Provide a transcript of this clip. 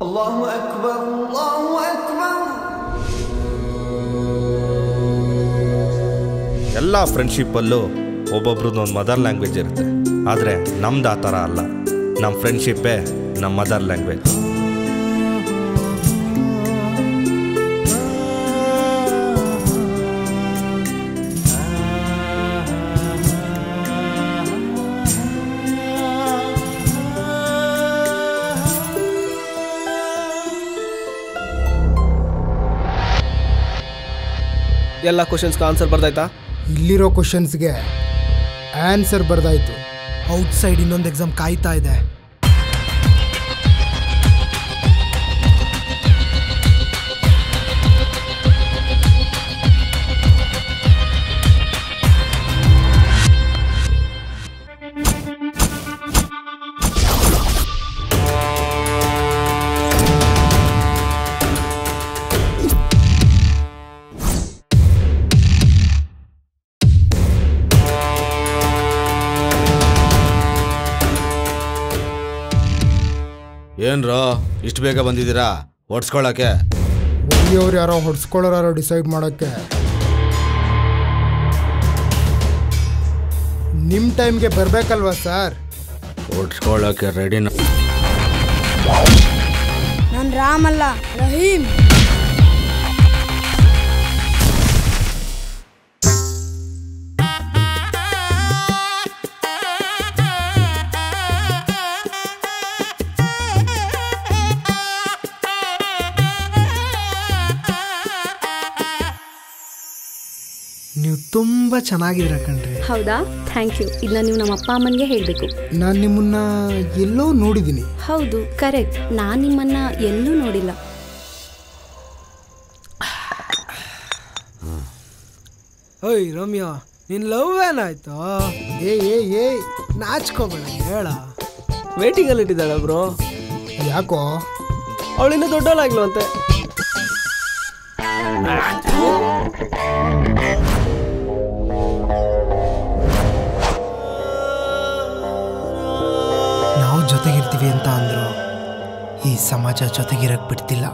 ಅಲ್ಲಾಹು ಅಕ್ಬರ್ ಅಲ್ಲಾಹು ಅಕ್ಬರ್. ಎಲ್ಲ ಫ್ರೆಂಡ್ಶಿಪ್ಪಲ್ಲೂ ಒಬ್ಬೊಬ್ರದ್ದು ಒಂದು ಮದರ್ ಲ್ಯಾಂಗ್ವೇಜ್ ಇರುತ್ತೆ. ಆದರೆ ನಮ್ದು ಆ ಥರ ಅಲ್ಲ. ನಮ್ಮ ಫ್ರೆಂಡ್ಶಿಪ್ಪೇ ನಮ್ಮ ಮದರ್ ಲ್ಯಾಂಗ್ವೇಜ್. ಎಲ್ಲ ಕ್ವಶನ್ಸ್ಗೆ ಆನ್ಸರ್ ಬರ್ದಾಯ್ತಾ? ಇಲ್ಲಿರೋ ಕ್ವಶನ್ಸ್ಗೆ ಆನ್ಸರ್ ಬರ್ದಾಯ್ತು. ಔಟ್ಸೈಡ್ ಇನ್ನೊಂದು ಎಕ್ಸಾಮ್ ಕಾಯ್ತಾ ಇದೆ. ಏನ್ರೋ ಇಷ್ಟು ಬೇಗ ಬಂದಿದ್ದೀರಾ ಹೊಡ್ಸ್ಕೊಳಕ್ಕೆ? ಒಳ್ಳೆಯವ್ರು ಯಾರೋ ಹೊಡ್ಸ್ಕೊಳ್ಳೋರು ಡಿಸೈಡ್ ಮಾಡೋಕ್ಕೆ ನಿಮ್ಮ ಟೈಮ್ಗೆ ಬರಬೇಕಲ್ವಾ ಸರ್? ಹೊಡ್ಸ್ಕೊಳಕ್ಕೆ ರೆಡಿ. ನಾನು ರಾಮ್ ಅಲ್ಲ, ರಹೀಮ್. ನೀವು ತುಂಬ ಚೆನ್ನಾಗಿದ್ದೀರ ಕಣ್ರಿ. ಹೌದಾ? Thank you. ಇದನ್ನ ನೀವು ನಮ್ಮ ಅಪ್ಪ ಅಮ್ಮನಿಗೆ ಹೇಳಬೇಕು. ನಾನು ನಿಮ್ಮನ್ನ ಎಲ್ಲೋ ನೋಡಿದ್ದೀನಿ. ಹೌದು, ಕರೆಕ್ಟ್. ನಾನು ನಿಮ್ಮನ್ನ ಎಲ್ಲೂ ನೋಡಿಲ್ಲ. ಓಯ್ ರಮ್ಯಾ, ನಿನ್ನ ಲವ್ ಏನಾಯ್ತು? ಏ ನಾಚ್ಕೋಬೇಡ, ಹೇಳ. ವೇಟಿಂಗಲ್ಲಿ ಇಟ್ಟಿದ್ದಾಳೆ ಬ್ರೋ. ಯಾಕೋ? ಅವಳಿಂದ ದೊಡ್ಡವಳಾಗ್ಲವಂತೆ. ನಾವು ಜೊತೆಗಿರ್ತೀವಿ ಅಂತ ಅಂದ್ರು ಈ ಸಮಾಜ ಜೊತೆಗಿರಕ್ ಬಿಡ್ತಿಲ್ಲ.